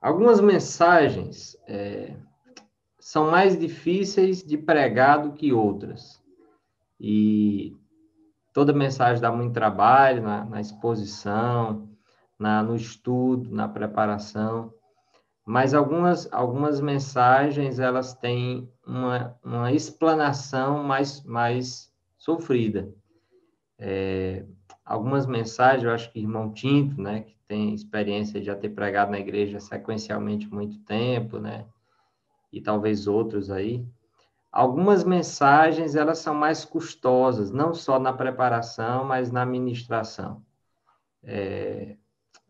Algumas mensagens são mais difíceis de pregar do que outras. E toda mensagem dá muito trabalho na exposição, no estudo, na preparação. Mas algumas mensagens, elas têm uma explanação mais sofrida. Algumas mensagens, eu acho que o irmão Tinto, né, que tem experiência de já ter pregado na igreja sequencialmente muito tempo, né, e talvez outros aí, algumas mensagens, elas são mais custosas, não só na preparação, mas na ministração.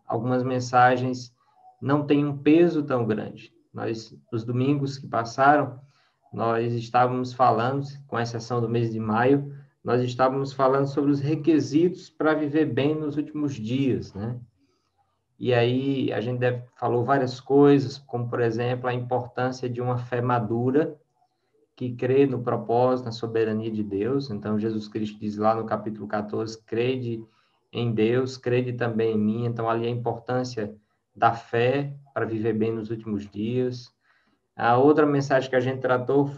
Algumas mensagens não têm um peso tão grande. Nos domingos que passaram, nós estávamos falando, com exceção do mês de maio, nós estávamos falando sobre os requisitos para viver bem nos últimos dias, né? E aí a gente falou várias coisas, como, por exemplo, a importância de uma fé madura, que crê no propósito, na soberania de Deus. Então, Jesus Cristo diz lá no capítulo 14, crede em Deus, crede também em mim. Então, ali a importância da fé para viver bem nos últimos dias. A outra mensagem que a gente tratou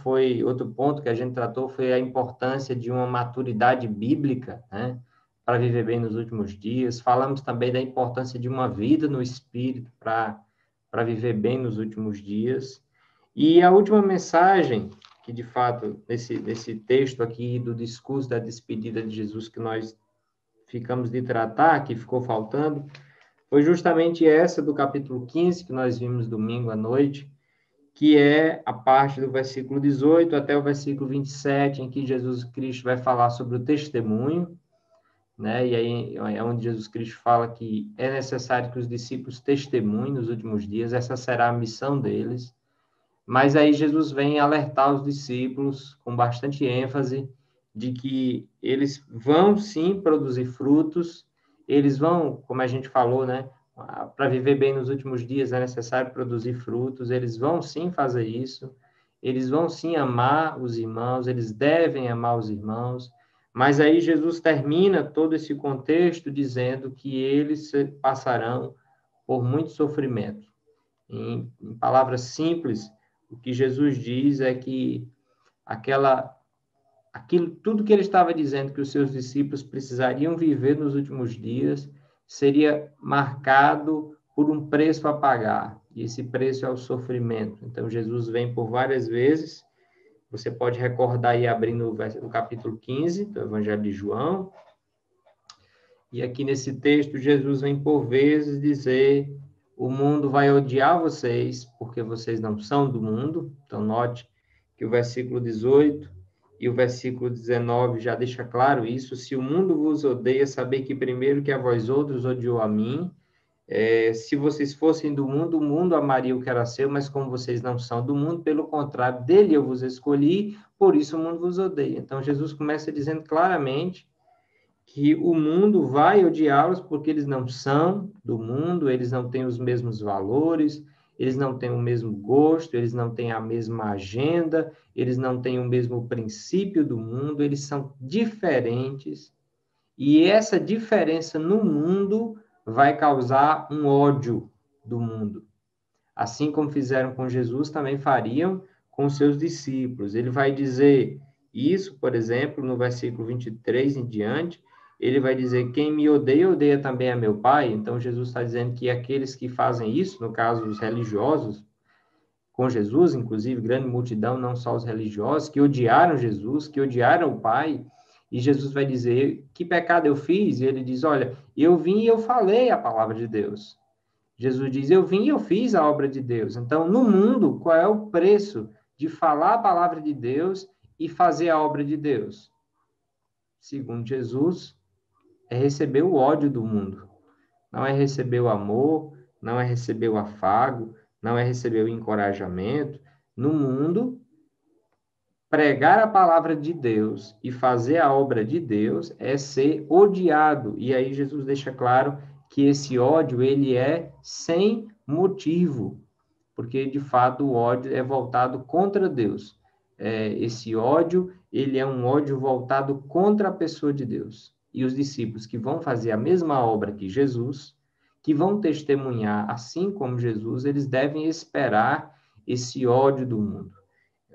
outro ponto que a gente tratou foi a importância de uma maturidade bíblica, né, para viver bem nos últimos dias. Falamos também da importância de uma vida no Espírito para viver bem nos últimos dias. E a última mensagem, que de fato, nesse texto aqui do discurso da despedida de Jesus que nós ficamos de tratar, que ficou faltando, foi justamente essa do capítulo 15, que nós vimos domingo à noite, que é a parte do versículo 18 até o versículo 27, em que Jesus Cristo vai falar sobre o testemunho, né? E aí é onde Jesus Cristo fala que é necessário que os discípulos testemunhem nos últimos dias, essa será a missão deles. Mas aí Jesus vem alertar os discípulos com bastante ênfase de que eles vão sim produzir frutos, eles vão, como a gente falou, né? Para viver bem nos últimos dias é necessário produzir frutos, eles vão sim fazer isso, eles vão sim amar os irmãos, eles devem amar os irmãos, mas aí Jesus termina todo esse contexto dizendo que eles passarão por muito sofrimento. Em palavras simples, o que Jesus diz é que tudo que ele estava dizendo que os seus discípulos precisariam viver nos últimos dias seria marcado por um preço a pagar, e esse preço é o sofrimento. Então, Jesus vem por várias vezes, você pode recordar aí abrindo o capítulo 15 do Evangelho de João, e aqui nesse texto, Jesus vem por vezes dizer: o mundo vai odiar vocês, porque vocês não são do mundo. Então, note que o versículo 18 e o versículo 19 já deixa claro isso. Se o mundo vos odeia, sabei que primeiro que a vós outros odiou a mim. Se vocês fossem do mundo, o mundo amaria o que era seu, mas como vocês não são do mundo, pelo contrário, dele eu vos escolhi, por isso o mundo vos odeia. Então, Jesus começa dizendo claramente que o mundo vai odiá-los porque eles não são do mundo, eles não têm os mesmos valores, eles não têm o mesmo gosto, eles não têm a mesma agenda, eles não têm o mesmo princípio do mundo, eles são diferentes. E essa diferença no mundo vai causar um ódio do mundo. Assim como fizeram com Jesus, também fariam com seus discípulos. Ele vai dizer isso, por exemplo, no versículo 23 em diante, ele vai dizer: quem me odeia, odeia também a meu Pai. Então, Jesus está dizendo que aqueles que fazem isso, no caso, os religiosos, com Jesus, inclusive, grande multidão, não só os religiosos, que odiaram Jesus, que odiaram o Pai, e Jesus vai dizer: que pecado eu fiz? E ele diz: olha, eu vim e eu falei a palavra de Deus. Jesus diz: eu vim e eu fiz a obra de Deus. Então, no mundo, qual é o preço de falar a palavra de Deus e fazer a obra de Deus? Segundo Jesus, é receber o ódio do mundo. Não é receber o amor, não é receber o afago, não é receber o encorajamento. No mundo, pregar a palavra de Deus e fazer a obra de Deus é ser odiado. E aí Jesus deixa claro que esse ódio, ele é sem motivo, porque de fato o ódio é voltado contra Deus. Esse ódio, ele é um ódio voltado contra a pessoa de Deus. E os discípulos que vão fazer a mesma obra que Jesus, que vão testemunhar, assim como Jesus, eles devem esperar esse ódio do mundo.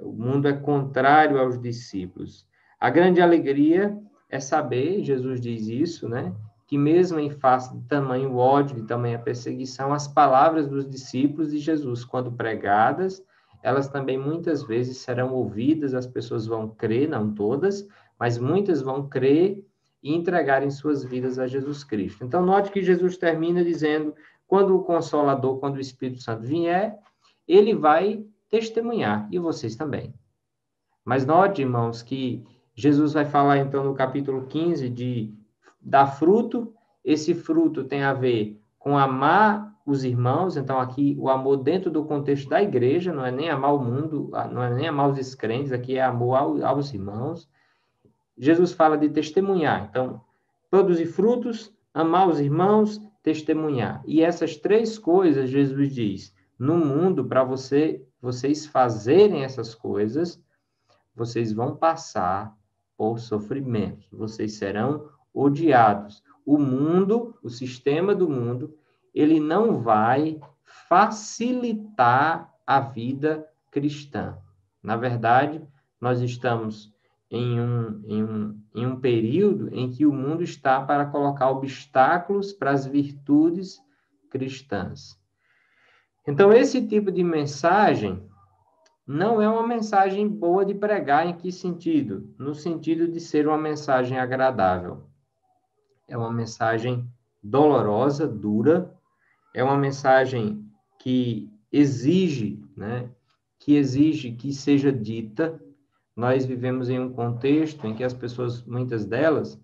O mundo é contrário aos discípulos. A grande alegria é saber, Jesus diz isso, né? Que mesmo em face de tamanho ódio, de tamanha perseguição, as palavras dos discípulos de Jesus, quando pregadas, elas também muitas vezes serão ouvidas, as pessoas vão crer, não todas, mas muitas vão crer e entregarem suas vidas a Jesus Cristo. Então, note que Jesus termina dizendo, quando o Consolador, quando o Espírito Santo vier, ele vai testemunhar, e vocês também. Mas note, irmãos, que Jesus vai falar, então, no capítulo 15, de dar fruto. Esse fruto tem a ver com amar os irmãos, então aqui o amor dentro do contexto da igreja, não é nem amar o mundo, não é nem amar os descrentes, aqui é amor aos irmãos. Jesus fala de testemunhar, então, produzir frutos, amar os irmãos, testemunhar. E essas três coisas, Jesus diz, no mundo, para vocês fazerem essas coisas, vocês vão passar por sofrimentos, vocês serão odiados. O mundo, o sistema do mundo, ele não vai facilitar a vida cristã. Na verdade, nós estamos em um período em que o mundo está para colocar obstáculos para as virtudes cristãs. Então, esse tipo de mensagem não é uma mensagem boa de pregar. Em que sentido? No sentido de ser uma mensagem agradável. É uma mensagem dolorosa, dura, é uma mensagem que exige, né? Que exige que seja dita. Nós vivemos em um contexto em que as pessoas, muitas delas,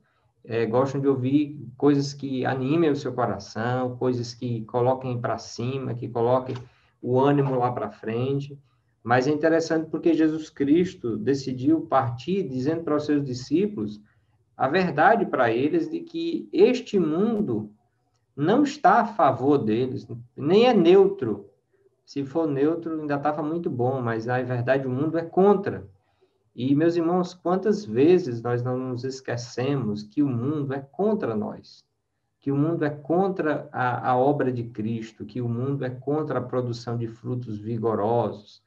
gostam de ouvir coisas que animem o seu coração, coisas que coloquem para cima, que coloquem o ânimo lá para frente. Mas é interessante porque Jesus Cristo decidiu partir dizendo para os seus discípulos a verdade para eles de que este mundo não está a favor deles, nem é neutro. Se for neutro, ainda estava muito bom, mas na verdade o mundo é contra. E, meus irmãos, quantas vezes nós não nos esquecemos que o mundo é contra nós, que o mundo é contra a obra de Cristo, que o mundo é contra a produção de frutos vigorosos.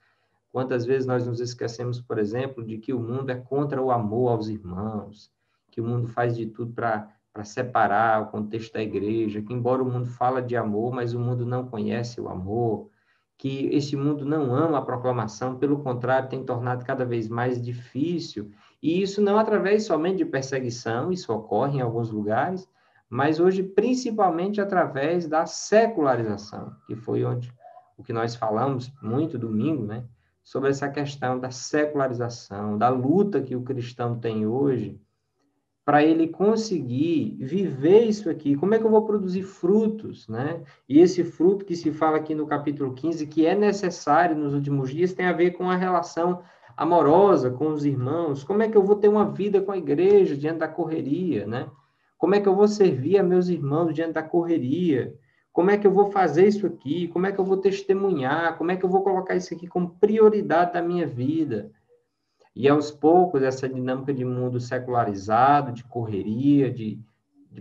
Quantas vezes nós nos esquecemos, por exemplo, de que o mundo é contra o amor aos irmãos, que o mundo faz de tudo para separar o contexto da igreja, que embora o mundo fala de amor, mas o mundo não conhece o amor, que esse mundo não ama a proclamação, pelo contrário, tem tornado cada vez mais difícil, e isso não através somente de perseguição, isso ocorre em alguns lugares, mas hoje principalmente através da secularização, que foi onde o que nós falamos muito domingo, né? Sobre essa questão da secularização, da luta que o cristão tem hoje, para ele conseguir viver isso aqui. Como é que eu vou produzir frutos, né? E esse fruto que se fala aqui no capítulo 15, que é necessário nos últimos dias, tem a ver com a relação amorosa com os irmãos. Como é que eu vou ter uma vida com a igreja diante da correria, né? Como é que eu vou servir a meus irmãos diante da correria? Como é que eu vou fazer isso aqui? Como é que eu vou testemunhar? Como é que eu vou colocar isso aqui como prioridade da minha vida? E, aos poucos, essa dinâmica de mundo secularizado, de correria, de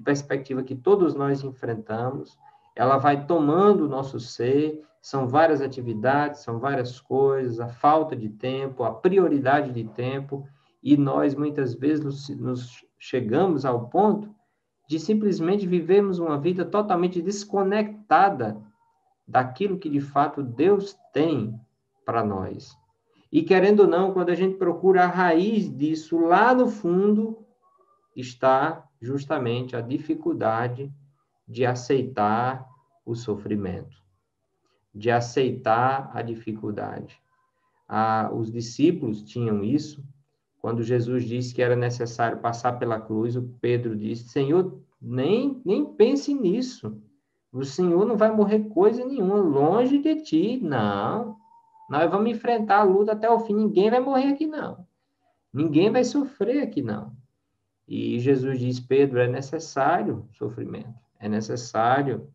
perspectiva que todos nós enfrentamos, ela vai tomando o nosso ser, são várias atividades, são várias coisas, a falta de tempo, a prioridade de tempo, e nós, muitas vezes, nos chegamos ao ponto de simplesmente vivermos uma vida totalmente desconectada daquilo que, de fato, Deus tem para nós. E, querendo ou não, quando a gente procura a raiz disso, lá no fundo, está justamente a dificuldade de aceitar o sofrimento, de aceitar a dificuldade. Os discípulos tinham isso. Quando Jesus disse que era necessário passar pela cruz, o Pedro disse, Senhor, nem pense nisso. O Senhor não vai morrer coisa nenhuma, longe de ti, não. Nós vamos enfrentar a luta até o fim. Ninguém vai morrer aqui, não. Ninguém vai sofrer aqui, não. E Jesus diz, Pedro, é necessário sofrimento. É necessário.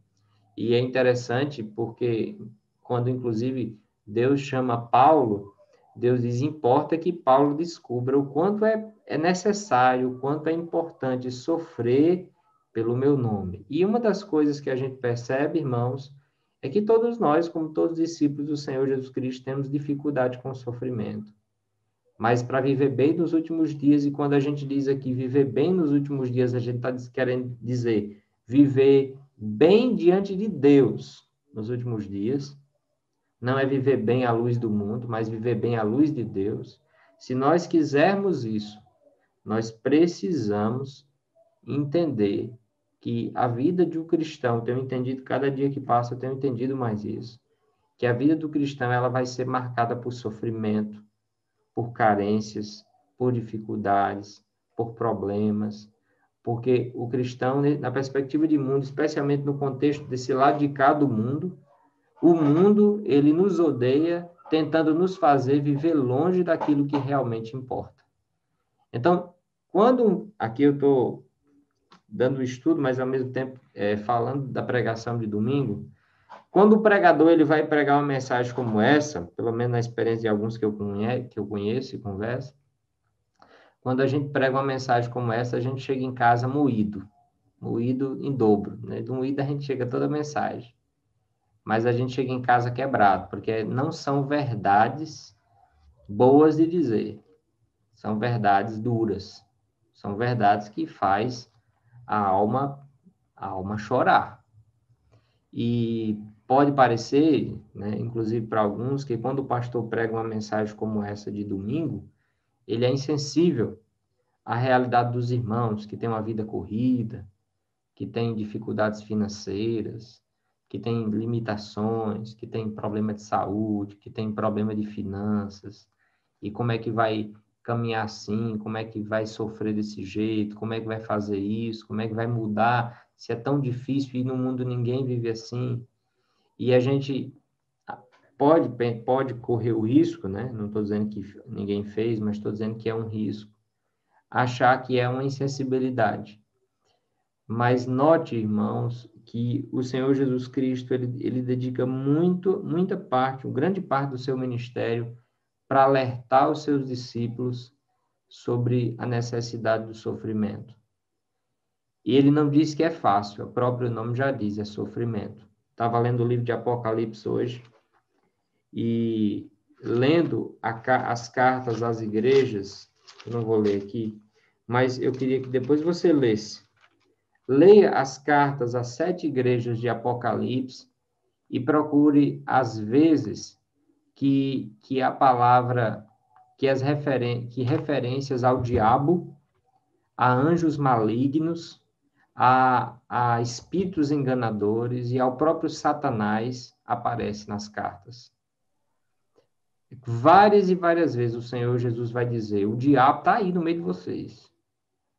E é interessante porque quando, inclusive, Deus chama Paulo, Deus diz, importa que Paulo descubra o quanto é necessário, o quanto é importante sofrer pelo meu nome. E uma das coisas que a gente percebe, irmãos, é que todos nós, como todos os discípulos do Senhor Jesus Cristo, temos dificuldade com o sofrimento. Mas para viver bem nos últimos dias, e quando a gente diz aqui viver bem nos últimos dias, a gente está querendo dizer viver bem diante de Deus nos últimos dias. Não é viver bem à luz do mundo, mas viver bem à luz de Deus. Se nós quisermos isso, nós precisamos entender que a vida de um cristão, tenho entendido cada dia que passa, eu tenho entendido mais isso, que a vida do cristão ela vai ser marcada por sofrimento, por carências, por dificuldades, por problemas, porque o cristão, na perspectiva de mundo, especialmente no contexto desse lado de cá do mundo, o mundo, ele nos odeia, tentando nos fazer viver longe daquilo que realmente importa. Então, aqui eu estou dando o estudo, mas ao mesmo tempo falando da pregação de domingo, quando o pregador ele vai pregar uma mensagem como essa, pelo menos na experiência de alguns que eu conheço e converso, quando a gente prega uma mensagem como essa, a gente chega em casa moído em dobro, né? Do moído a gente chega toda a mensagem, mas a gente chega em casa quebrado, porque não são verdades boas de dizer, são verdades duras, são verdades que faz a alma chorar. E pode parecer, né, inclusive para alguns, que quando o pastor prega uma mensagem como essa de domingo, ele é insensível à realidade dos irmãos que têm uma vida corrida, que têm dificuldades financeiras, que têm limitações, que têm problema de saúde, que têm problema de finanças, e como é que vai caminhar assim, como é que vai sofrer desse jeito, como é que vai fazer isso, como é que vai mudar, se é tão difícil e no mundo ninguém vive assim. E a gente pode correr o risco, né? Não estou dizendo que ninguém fez, mas estou dizendo que é um risco, achar que é uma insensibilidade. Mas note, irmãos, que o Senhor Jesus Cristo, ele dedica muita parte, grande parte do seu ministério para alertar os seus discípulos sobre a necessidade do sofrimento. E ele não diz que é fácil, o próprio nome já diz, é sofrimento. Estava lendo o livro de Apocalipse hoje, e lendo as cartas às igrejas, eu não vou ler aqui, mas eu queria que depois você lesse. Leia as cartas às 7 igrejas de Apocalipse e procure as vezes que a palavra, que referências ao diabo, a anjos malignos, a espíritos enganadores e ao próprio Satanás aparece nas cartas. Várias e várias vezes o Senhor Jesus vai dizer, o diabo está aí no meio de vocês.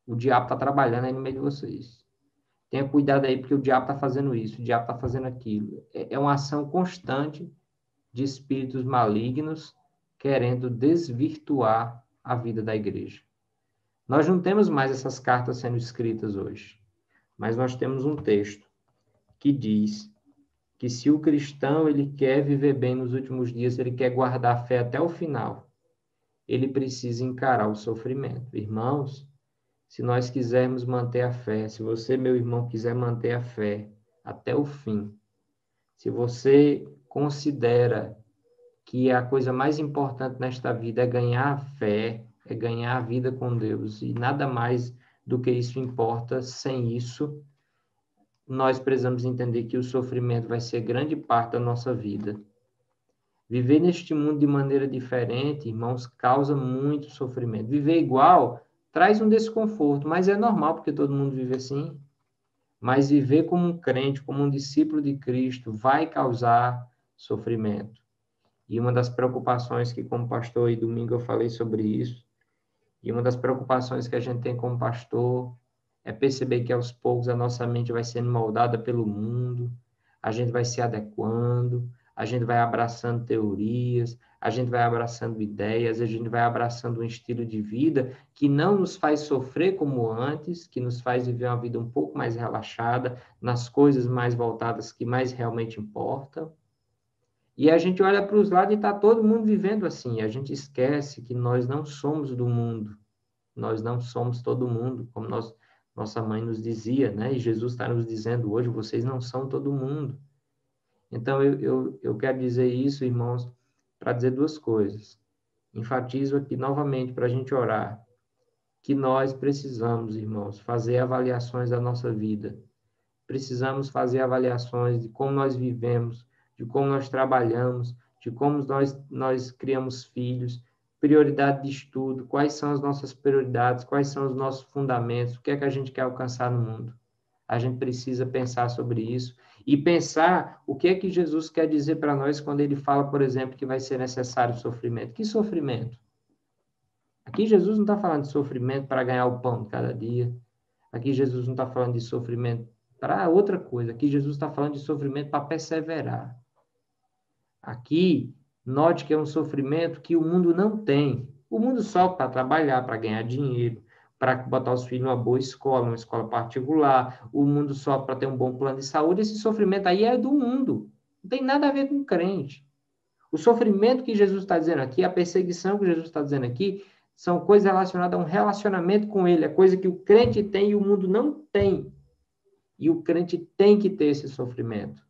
O diabo está trabalhando aí no meio de vocês. Tenha cuidado aí, porque o diabo está fazendo isso, o diabo está fazendo aquilo. É uma ação constante de espíritos malignos querendo desvirtuar a vida da igreja. Nós não temos mais essas cartas sendo escritas hoje, mas nós temos um texto que diz que se o cristão ele quer viver bem nos últimos dias, ele quer guardar a fé até o final, ele precisa encarar o sofrimento. Irmãos, se nós quisermos manter a fé, se você, meu irmão, quiser manter a fé até o fim, se você considera que a coisa mais importante nesta vida é ganhar a fé, é ganhar a vida com Deus, e nada mais do que isso importa, sem isso, nós precisamos entender que o sofrimento vai ser grande parte da nossa vida. Viver neste mundo de maneira diferente, irmãos, causa muito sofrimento. Viver igual traz um desconforto, mas é normal, porque todo mundo vive assim. Mas viver como um crente, como um discípulo de Cristo, vai causar sofrimento. E uma das preocupações que, como pastor, e domingo eu falei sobre isso, e uma das preocupações que a gente tem como pastor é perceber que aos poucos a nossa mente vai sendo moldada pelo mundo, a gente vai se adequando, a gente vai abraçando teorias, a gente vai abraçando ideias, a gente vai abraçando um estilo de vida que não nos faz sofrer como antes, que nos faz viver uma vida um pouco mais relaxada, nas coisas mais voltadas que mais realmente importam. E a gente olha para os lados e está todo mundo vivendo assim. A gente esquece que nós não somos do mundo. Nós não somos todo mundo. Como nós Nossa mãe nos dizia, né? E Jesus está nos dizendo hoje, vocês não são todo mundo. Então, eu quero dizer isso, irmãos, para dizer duas coisas. Enfatizo aqui novamente para a gente orar, que nós precisamos, irmãos, fazer avaliações da nossa vida. Precisamos fazer avaliações de como nós vivemos, de como nós trabalhamos, de como nós criamos filhos, prioridade de estudo, quais são as nossas prioridades, quais são os nossos fundamentos, o que é que a gente quer alcançar no mundo. A gente precisa pensar sobre isso e pensar o que é que Jesus quer dizer para nós quando ele fala, por exemplo, que vai ser necessário sofrimento. Que sofrimento? Aqui Jesus não está falando de sofrimento para ganhar o pão de cada dia. Aqui Jesus não está falando de sofrimento para outra coisa. Aqui Jesus está falando de sofrimento para perseverar. Aqui, note que é um sofrimento que o mundo não tem. O mundo sofre para trabalhar, para ganhar dinheiro, para botar os filhos numa boa escola, uma escola particular. O mundo sofre para ter um bom plano de saúde. Esse sofrimento aí é do mundo. Não tem nada a ver com crente. O sofrimento que Jesus está dizendo aqui, a perseguição que Jesus está dizendo aqui, são coisas relacionadas a um relacionamento com Ele. É coisa que o crente tem e o mundo não tem. E o crente tem que ter esse sofrimento.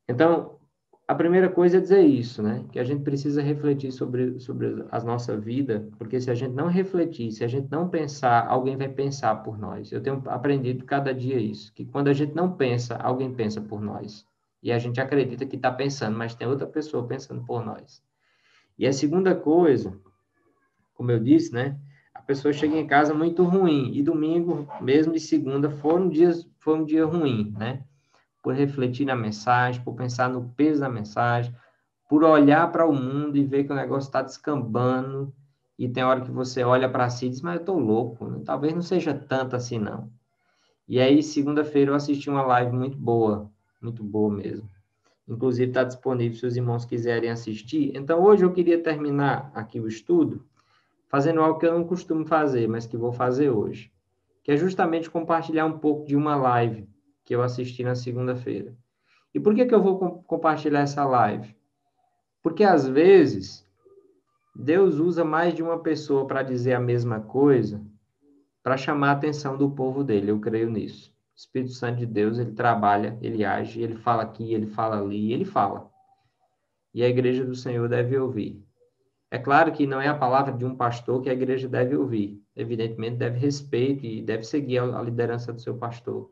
Então, a primeira coisa é dizer isso, né? Que a gente precisa refletir sobre a nossa vida, porque se a gente não refletir, se a gente não pensar, alguém vai pensar por nós. Eu tenho aprendido cada dia isso, que quando a gente não pensa, alguém pensa por nós. E a gente acredita que está pensando, mas tem outra pessoa pensando por nós. E a segunda coisa, como eu disse, né? A pessoa chega em casa muito ruim, e domingo, mesmo de segunda, foi um dia ruim, né? Por refletir na mensagem, por pensar no peso da mensagem, por olhar para o mundo e ver que o negócio está descambando, e tem hora que você olha para si e diz, mas eu estou louco, né? Talvez não seja tanto assim, não. E aí, segunda-feira, eu assisti uma live muito boa mesmo. Inclusive, está disponível se os irmãos quiserem assistir. Então, hoje eu queria terminar aqui o estudo, fazendo algo que eu não costumo fazer, mas que vou fazer hoje, que é justamente compartilhar um pouco de uma live que eu assisti na segunda-feira. E por que eu vou compartilhar essa live? Porque, às vezes, Deus usa mais de uma pessoa para dizer a mesma coisa, para chamar a atenção do povo dele, eu creio nisso. O Espírito Santo de Deus, ele trabalha, ele age, ele fala aqui, ele fala ali, ele fala. E a igreja do Senhor deve ouvir. É claro que não é a palavra de um pastor que a igreja deve ouvir. Evidentemente, deve respeito e deve seguir a liderança do seu pastor.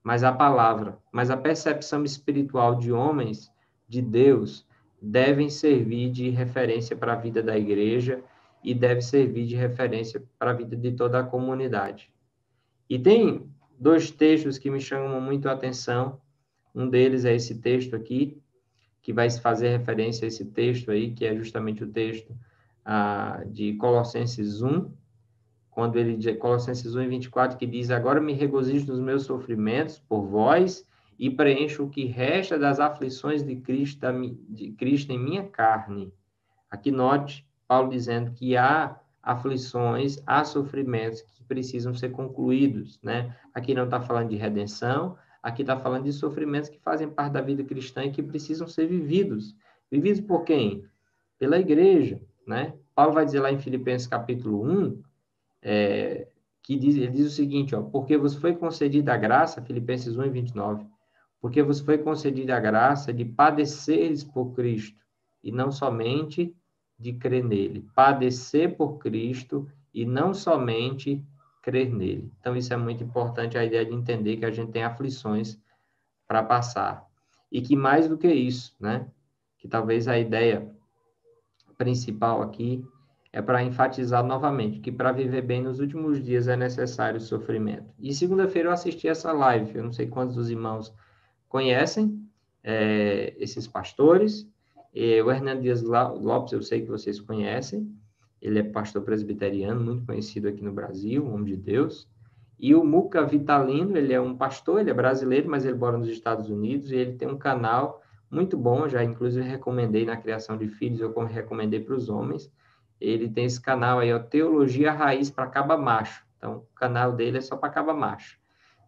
Mas a palavra, mas a percepção espiritual de homens, de Deus, devem servir de referência para a vida da igreja e deve servir de referência para a vida de toda a comunidade. E tem dois textos que me chamam muito a atenção. Um deles é esse texto aqui, que vai fazer referência a esse texto aí, que é justamente o texto de Colossenses 1, quando ele diz, Colossenses 1, 24, que diz, agora me regozijo nos meus sofrimentos por vós e preencho o que resta das aflições de Cristo em minha carne. Aqui note Paulo dizendo que há aflições, há sofrimentos que precisam ser concluídos, né? Aqui não está falando de redenção, aqui está falando de sofrimentos que fazem parte da vida cristã e que precisam ser vividos. Vividos por quem? Pela igreja, né? Paulo vai dizer lá em Filipenses capítulo 1, ele diz o seguinte, ó, porque vos foi concedida a graça, Filipenses 1, 29, porque vos foi concedida a graça de padeceres por Cristo, e não somente de crer nele. Padecer por Cristo e não somente crer nele. Então, isso é muito importante, a ideia de entender que a gente tem aflições para passar. E que mais do que isso, né? Que talvez a ideia principal aqui é para enfatizar novamente que para viver bem nos últimos dias é necessário sofrimento. E segunda-feira eu assisti essa live, eu não sei quantos dos irmãos conhecem esses pastores. O Hernando Dias Lopes, eu sei que vocês conhecem, ele é pastor presbiteriano, muito conhecido aqui no Brasil, um homem de Deus. E o Muca Vitalino, ele é um pastor, ele é brasileiro, mas ele mora nos Estados Unidos, e ele tem um canal muito bom, já inclusive recomendei na criação de filhos, eu recomendei para os homens. Ele tem esse canal aí, ó, Teologia Raiz para Caba Macho. Então, o canal dele é só para Caba Macho.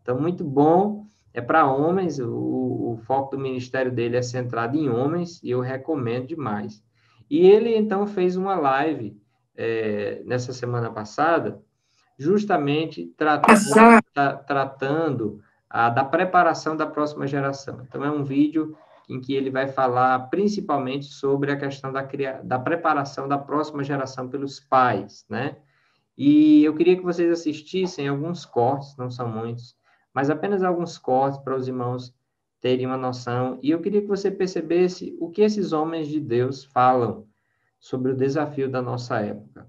Então, muito bom, é para homens, o foco do ministério dele é centrado em homens, e eu recomendo demais. E ele, então, fez uma live nessa semana passada, justamente tratando da preparação da próxima geração. Então, é um vídeo em que ele vai falar principalmente sobre a questão da preparação da próxima geração pelos pais, né? E eu queria que vocês assistissem alguns cortes, não são muitos, mas apenas alguns cortes para os irmãos terem uma noção. E eu queria que você percebesse o que esses homens de Deus falam sobre o desafio da nossa época.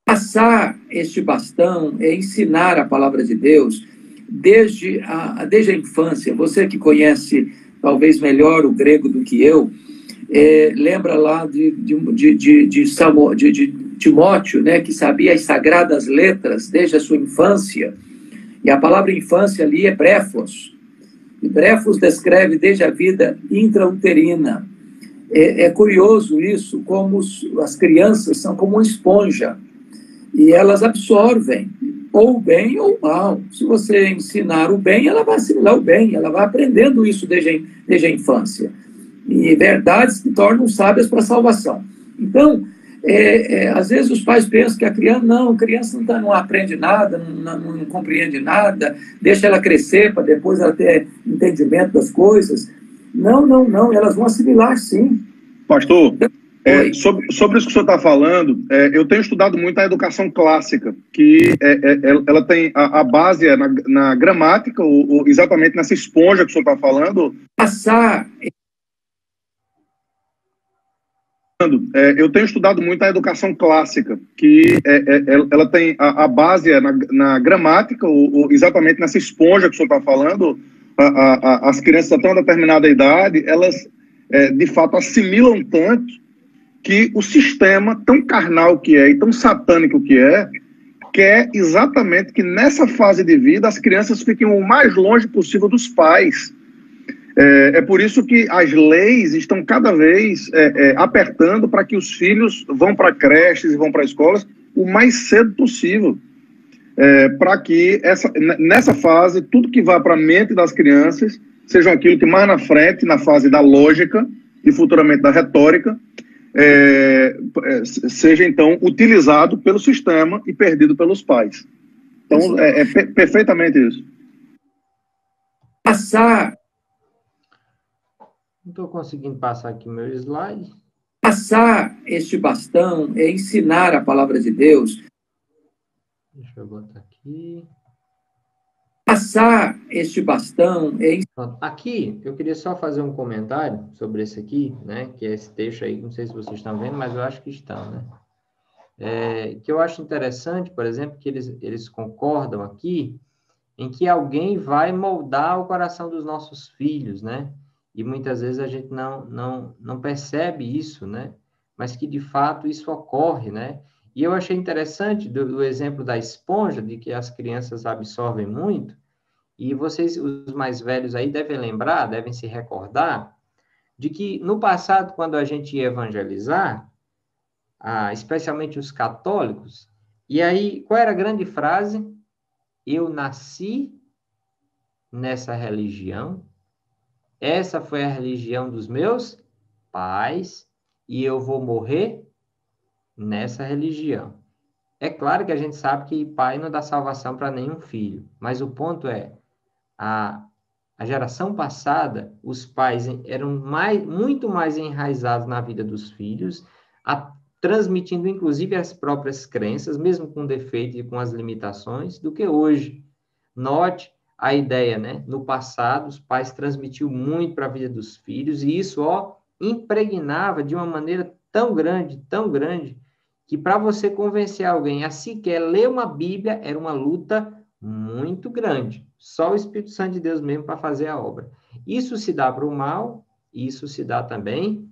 Passar este bastão é ensinar a palavra de Deus desde a infância. Você que conhece talvez melhor o grego do que eu, lembra lá de Timóteo, né, que sabia as sagradas letras desde a sua infância. E a palavra infância ali é brefos. E brefos descreve desde a vida intrauterina. É curioso isso, como as crianças são como uma esponja. E elas absorvem, ou bem ou mal. Se você ensinar o bem, ela vai assimilar o bem, ela vai aprendendo isso desde a infância. E verdades que tornam sábias para a salvação. Então, às vezes os pais pensam que a criança não aprende nada, não compreende nada, deixa ela crescer para depois ela ter entendimento das coisas. Não, elas vão assimilar sim. Pastor, sobre isso que o senhor está falando, eu tenho estudado muito a educação clássica, que ela tem a base na gramática, ou exatamente nessa esponja que o senhor está falando. Eu tenho estudado muito a educação clássica, que ela tem a base na gramática, ou exatamente nessa esponja que o senhor está falando. As crianças até uma determinada idade, elas de fato assimilam tanto que o sistema tão carnal que é e tão satânico que quer exatamente que nessa fase de vida as crianças fiquem o mais longe possível dos pais. É por isso que as leis estão cada vez apertando para que os filhos vão para creches e vão para escolas o mais cedo possível. Para que nessa fase, tudo que vá para a mente das crianças seja aquilo que mais na frente, na fase da lógica e futuramente da retórica, seja então utilizado pelo sistema e perdido pelos pais. Então, perfeitamente isso. Não estou conseguindo passar aqui meu slide. Passar este bastão é ensinar a palavra de Deus. Deixa eu botar aqui. Passar este bastão é... Pronto. Aqui, eu queria só fazer um comentário sobre esse aqui, né? Que é esse texto aí, não sei se vocês estão vendo, mas eu acho que estão, né? Que eu acho interessante, por exemplo, que eles concordam aqui em que alguém vai moldar o coração dos nossos filhos, né? E muitas vezes a gente não percebe isso, né? Mas que, de fato, isso ocorre, né? E eu achei interessante do exemplo da esponja, de que as crianças absorvem muito, e vocês, os mais velhos aí, devem se recordar de que, no passado, quando a gente ia evangelizar, especialmente os católicos, e aí, qual era a grande frase? Eu nasci nessa religião, essa foi a religião dos meus pais, e eu vou morrer nessa religião. É claro que a gente sabe que pai não dá salvação para nenhum filho, mas o ponto é, a geração passada, os pais eram muito mais enraizados na vida dos filhos, transmitindo inclusive as próprias crenças, mesmo com defeitos e com as limitações, do que hoje. Note a ideia, né? No passado, os pais transmitiam muito para a vida dos filhos, e isso, impregnava de uma maneira tão grande, que para você convencer alguém a sequer ler uma Bíblia, era uma luta muito grande. Só o Espírito Santo de Deus mesmo para fazer a obra. Isso se dá para o mal, isso se dá também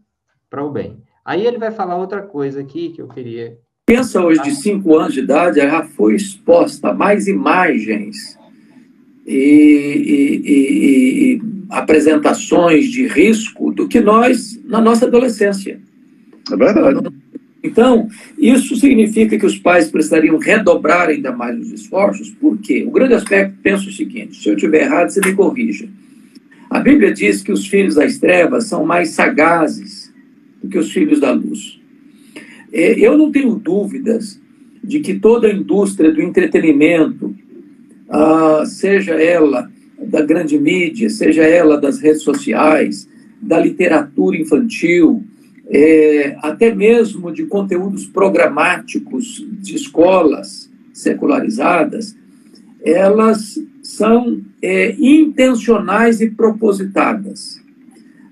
para o bem. Aí ele vai falar outra coisa aqui que eu queria... Pensa hoje de 5 anos de idade, ela foi exposta a mais imagens e apresentações de risco do que nós na nossa adolescência. É verdade. Então, isso significa que os pais precisariam redobrar ainda mais os esforços. Por quê? O grande aspecto, penso o seguinte, se eu estiver errado, você me corrija. A Bíblia diz que os filhos das trevas são mais sagazes do que os filhos da luz. Eu não tenho dúvidas de que toda a indústria do entretenimento, seja ela da grande mídia, seja ela das redes sociais, da literatura infantil, até mesmo de conteúdos programáticos de escolas secularizadas, elas são intencionais e propositadas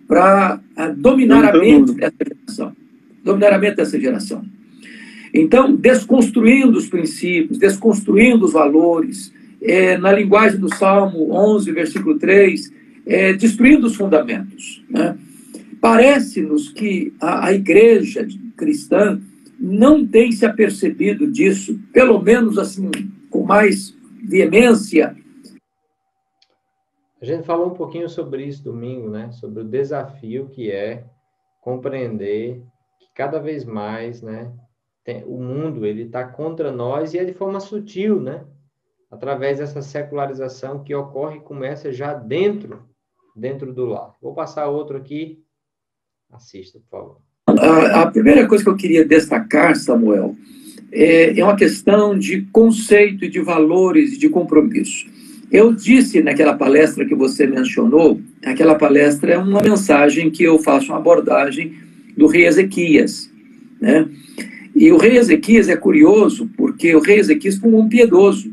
para dominar a mente dessa geração. Dominar a mente dessa geração. Então, desconstruindo os princípios, desconstruindo os valores, na linguagem do Salmo 11, versículo 3, destruindo os fundamentos, né? Parece-nos que a igreja cristã não tem se apercebido disso, pelo menos assim, com mais veemência. A gente falou um pouquinho sobre isso domingo, né? Sobre o desafio que é compreender que cada vez mais, né, o mundo ele está contra nós e é de forma sutil, né? Através dessa secularização que ocorre e começa já dentro do lar. Vou passar outro aqui. Assista, por favor. A primeira coisa que eu queria destacar, Samuel, é uma questão de conceito e de valores e de compromisso. Eu disse naquela palestra que você mencionou, aquela palestra é uma mensagem que eu faço uma abordagem do rei Ezequias, né? E o rei Ezequias é curioso, porque o rei Ezequias foi um homem piedoso.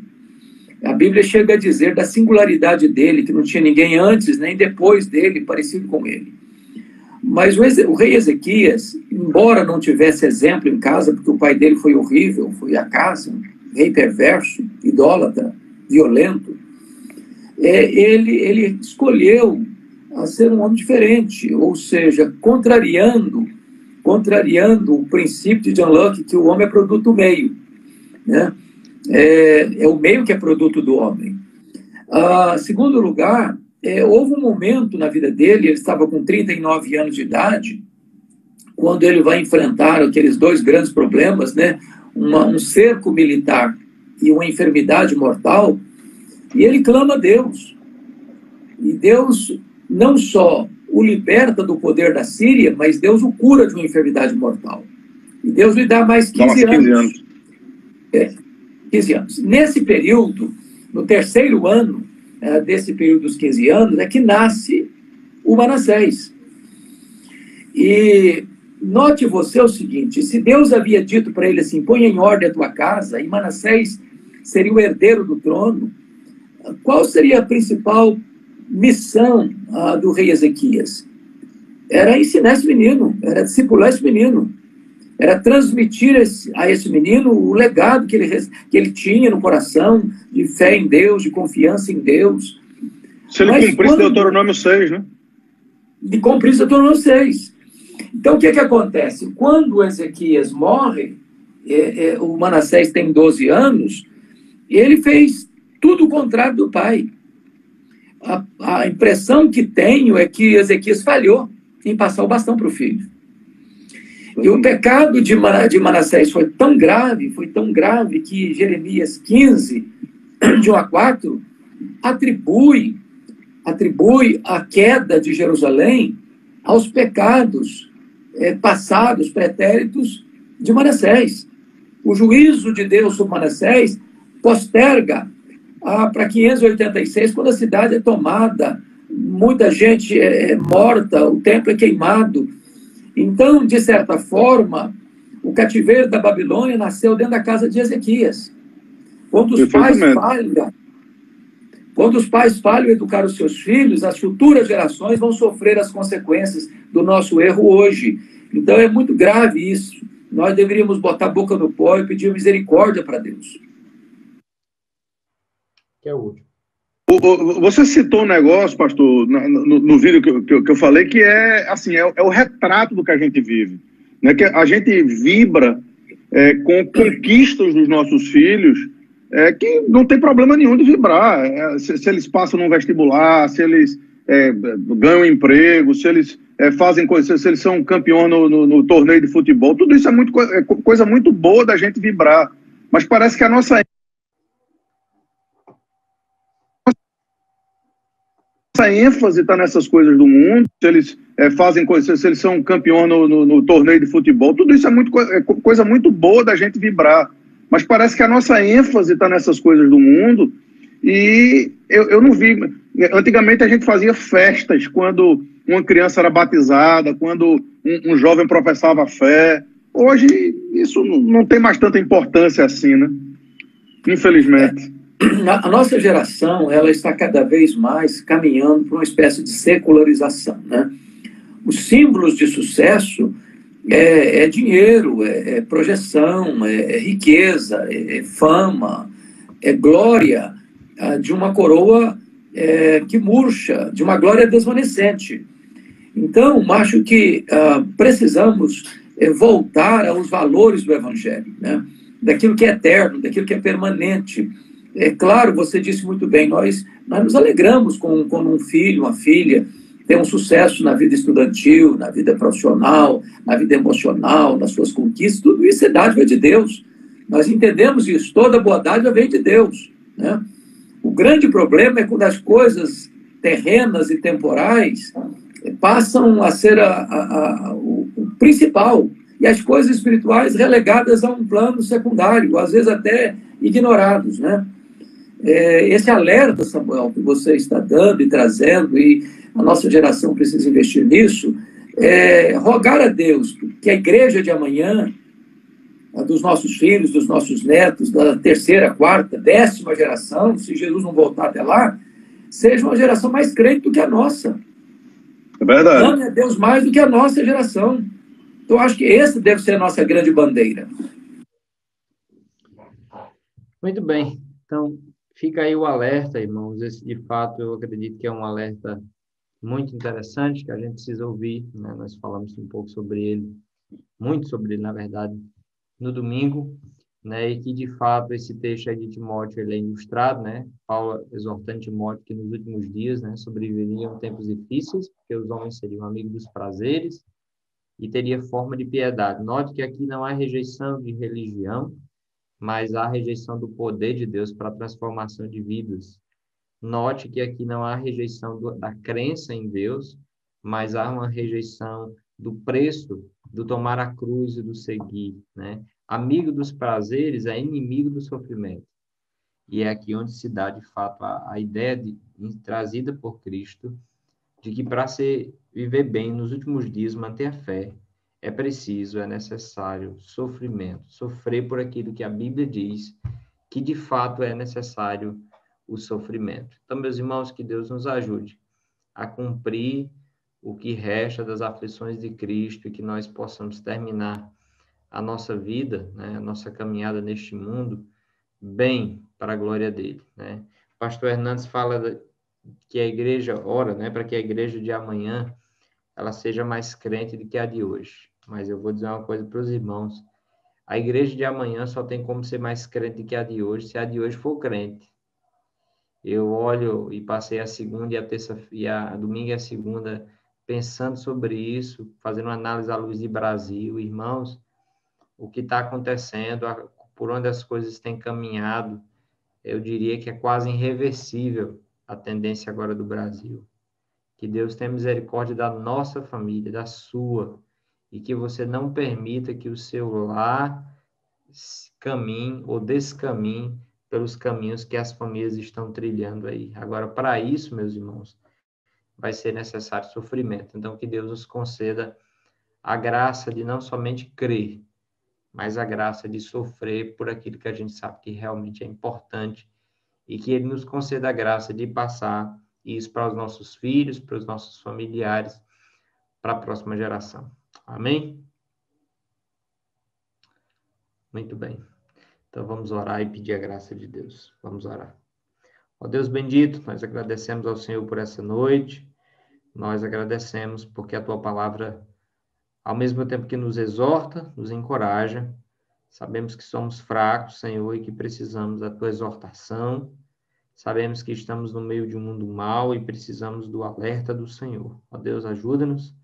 A Bíblia chega a dizer da singularidade dele, que não tinha ninguém antes nem depois dele parecido com ele. Mas o rei Ezequias, embora não tivesse exemplo em casa, porque o pai dele foi horrível, foi Acázias, um rei perverso, idólatra, violento, ele escolheu a ser um homem diferente, ou seja, contrariando o princípio de John Locke, que o homem é produto do meio, né? É o meio que é produto do homem. Segundo lugar, houve um momento na vida dele, ele estava com 39 anos de idade, quando ele vai enfrentar aqueles dois grandes problemas, né? Um cerco militar e uma enfermidade mortal, e ele clama a Deus. E Deus não só o liberta do poder da Síria, mas Deus o cura de uma enfermidade mortal. E Deus lhe dá mais 15 anos. 15 anos. Nesse período, no terceiro ano desse período dos 15 anos, é que nasce o Manassés. E note você o seguinte, se Deus havia dito para ele assim, põe em ordem a tua casa, e Manassés seria o herdeiro do trono, qual seria a principal missão do rei Ezequias? Era ensinar esse menino, era discipular esse menino, era transmitir a esse menino o legado que ele tinha no coração, de fé em Deus, de confiança em Deus. Se ele cumprisse Deuteronômio 6, né? De cumprir Deuteronômio 6. Então, o que acontece? Quando Ezequias morre, o Manassés tem 12 anos, ele fez tudo o contrário do pai. A impressão que tenho é que Ezequias falhou em passar o bastão para o filho. E o pecado de Manassés foi tão grave que Jeremias 15, de 1 a 4, atribui a queda de Jerusalém aos pecados passados, pretéritos de Manassés. O juízo de Deus sobre Manassés posterga para 586, quando a cidade é tomada, muita gente é morta, o templo é queimado. Então, de certa forma, o cativeiro da Babilônia nasceu dentro da casa de Ezequias. Quando os pais falham em educar os seus filhos, as futuras gerações vão sofrer as consequências do nosso erro hoje. Então, é muito grave isso. Nós deveríamos botar a boca no pó e pedir misericórdia para Deus. Que é o último. Você citou um negócio, pastor, no vídeo que eu falei, que é o retrato do que a gente vive. Né? Que a gente vibra com conquistas dos nossos filhos, que não tem problema nenhum de vibrar. Se eles passam num vestibular, se eles ganham emprego, se eles fazem coisas, se eles são campeões no torneio de futebol, tudo isso é coisa muito boa da gente vibrar. Mas parece que a nossa ênfase está nessas coisas do mundo, se eles fazem coisas, se eles são campeões no torneio de futebol, tudo isso é coisa muito boa da gente vibrar. Mas parece que a nossa ênfase está nessas coisas do mundo e eu não vi. Antigamente a gente fazia festas quando uma criança era batizada, quando um jovem professava a fé. Hoje isso não tem mais tanta importância assim, né? Infelizmente. A nossa geração, ela está cada vez mais caminhando para uma espécie de secularização, né? Os símbolos de sucesso é dinheiro, é projeção, é riqueza, é fama, é glória de uma coroa que murcha, de uma glória desvanecente. Então, acho que precisamos voltar aos valores do Evangelho, né? Daquilo que é eterno, daquilo que é permanente. É claro, você disse muito bem, nós nos alegramos quando um filho, uma filha, tem um sucesso na vida estudantil, na vida profissional, na vida emocional, nas suas conquistas, tudo isso é dádiva de Deus. Nós entendemos isso, toda boa dádiva vem de Deus, né? O grande problema é quando as coisas terrenas e temporais passam a ser o principal, e as coisas espirituais relegadas a um plano secundário, às vezes até ignorados, né? Esse alerta, Samuel, que você está dando e trazendo, e a nossa geração precisa investir nisso, rogar a Deus que a igreja de amanhã, a dos nossos filhos, dos nossos netos, da terceira, quarta, 10ª geração, se Jesus não voltar até lá, seja uma geração mais crente do que a nossa. É verdade. Ame a Deus mais do que a nossa geração. Então, acho que essa deve ser a nossa grande bandeira. Muito bem. Então, fica aí o alerta, irmãos. Esse, de fato, eu acredito que é um alerta muito interessante, que a gente precisa ouvir, né? Nós falamos um pouco sobre ele, muito sobre ele, na verdade, no domingo, né? E que, de fato, esse texto aí de Timóteo, ele é ilustrado, né? Paulo exortando Timóteo que nos últimos dias, né, sobreviveriam tempos difíceis, porque os homens seriam amigos dos prazeres e teria forma de piedade. Note que aqui não há rejeição de religião, mas há rejeição do poder de Deus para a transformação de vidas. Note que aqui não há rejeição da crença em Deus, mas há uma rejeição do preço do tomar a cruz e do seguir, né? Amigo dos prazeres é inimigo do sofrimento. E é aqui onde se dá, de fato, a ideia trazida por Cristo de que para viver bem nos últimos dias, manter a fé, é preciso, é necessário sofrimento, sofrer por aquilo que a Bíblia diz que de fato é necessário o sofrimento. Então, meus irmãos, que Deus nos ajude a cumprir o que resta das aflições de Cristo e que nós possamos terminar a nossa vida, né, a nossa caminhada neste mundo bem para a glória dele, né? O pastor Hernandes fala que a igreja ora, né, para que a igreja de amanhã ela seja mais crente do que a de hoje. Mas eu vou dizer uma coisa para os irmãos: a igreja de amanhã só tem como ser mais crente do que a de hoje se a de hoje for crente. Eu olho e passei a segunda e a terça e a domingo e a segunda pensando sobre isso, fazendo uma análise à luz de Brasil, irmãos, o que está acontecendo, por onde as coisas têm caminhado, eu diria que é quase irreversível a tendência agora do Brasil. Que Deus tenha misericórdia da nossa família, da sua, e que você não permita que o seu lar caminhe ou descaminhe pelos caminhos que as famílias estão trilhando aí. Agora, para isso, meus irmãos, vai ser necessário sofrimento. Então, que Deus nos conceda a graça de não somente crer, mas a graça de sofrer por aquilo que a gente sabe que realmente é importante e que Ele nos conceda a graça de passar isso para os nossos filhos, para os nossos familiares, para a próxima geração. Amém? Muito bem. Então vamos orar e pedir a graça de Deus. Vamos orar. Ó Deus bendito, nós agradecemos ao Senhor por essa noite. Nós agradecemos porque a Tua palavra, ao mesmo tempo que nos exorta, nos encoraja. Sabemos que somos fracos, Senhor, e que precisamos da Tua exortação. Sabemos que estamos no meio de um mundo mau e precisamos do alerta do Senhor. Ó Deus, ajuda-nos,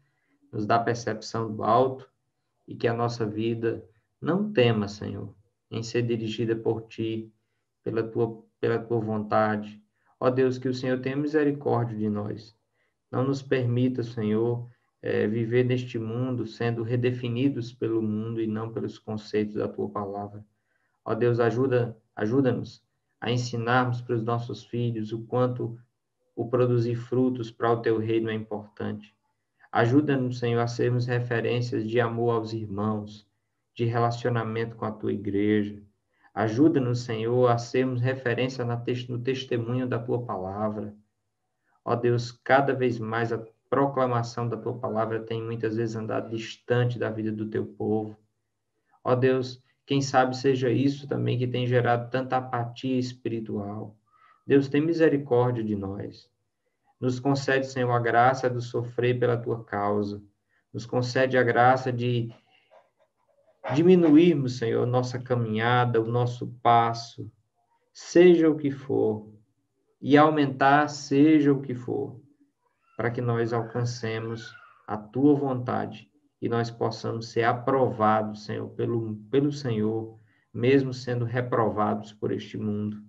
nos dá percepção do alto e que a nossa vida não tema, Senhor, em ser dirigida por Ti, pela tua vontade. Ó Deus, que o Senhor tenha misericórdia de nós. Não nos permita, Senhor, viver neste mundo sendo redefinidos pelo mundo e não pelos conceitos da Tua palavra. Ó Deus, ajuda-nos a ensinarmos para os nossos filhos o quanto o produzir frutos para o teu reino é importante. Ajuda-nos, Senhor, a sermos referências de amor aos irmãos, de relacionamento com a tua igreja. Ajuda-nos, Senhor, a sermos referência no testemunho da tua palavra. Ó Deus, cada vez mais a proclamação da tua palavra tem muitas vezes andado distante da vida do teu povo. Ó Deus, quem sabe seja isso também que tem gerado tanta apatia espiritual. Deus, tem misericórdia de nós. Nos concede, Senhor, a graça de sofrer pela tua causa. Nos concede a graça de diminuirmos, Senhor, nossa caminhada, o nosso passo, seja o que for, e aumentar, seja o que for, para que nós alcancemos a tua vontade e nós possamos ser aprovados, Senhor, pelo Senhor, mesmo sendo reprovados por este mundo.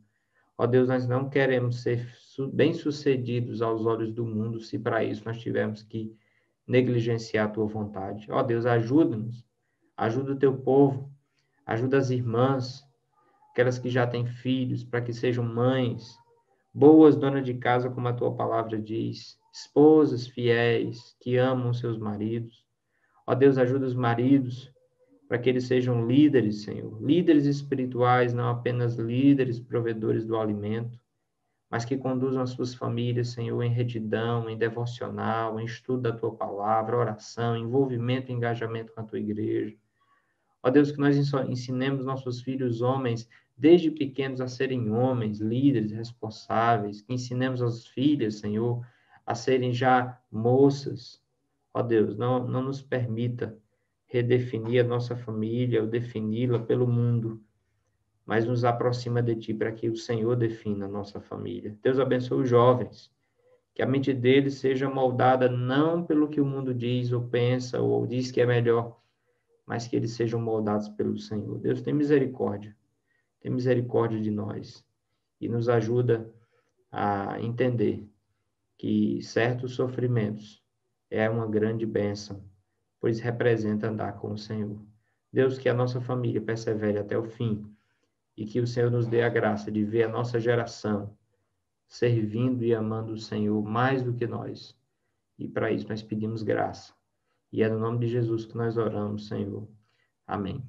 Ó Deus, nós não queremos ser bem-sucedidos aos olhos do mundo, se para isso nós tivermos que negligenciar a tua vontade. Ó Deus, ajuda-nos, ajuda o teu povo, ajuda as irmãs, aquelas que já têm filhos, para que sejam mães, boas donas de casa, como a tua palavra diz, esposas fiéis, que amam seus maridos. Ó Deus, ajuda os maridos, para que eles sejam líderes, Senhor, líderes espirituais, não apenas líderes provedores do alimento, mas que conduzam as suas famílias, Senhor, em retidão, em devocional, em estudo da tua palavra, oração, envolvimento e engajamento com a tua igreja. Ó Deus, que nós ensinemos nossos filhos homens, desde pequenos, a serem homens, líderes, responsáveis, que ensinemos as filhas, Senhor, a serem já moças. Ó Deus, não nos permita redefinir a nossa família ou defini-la pelo mundo, mas nos aproxima de Ti para que o Senhor defina a nossa família. Deus abençoe os jovens, que a mente deles seja moldada não pelo que o mundo diz ou pensa ou diz que é melhor, mas que eles sejam moldados pelo Senhor. Deus, tem misericórdia de nós e nos ajuda a entender que certos sofrimentos é uma grande bênção, pois representa andar com o Senhor. Deus, que a nossa família persevere até o fim e que o Senhor nos dê a graça de ver a nossa geração servindo e amando o Senhor mais do que nós. E para isso nós pedimos graça. E é no nome de Jesus que nós oramos, Senhor. Amém.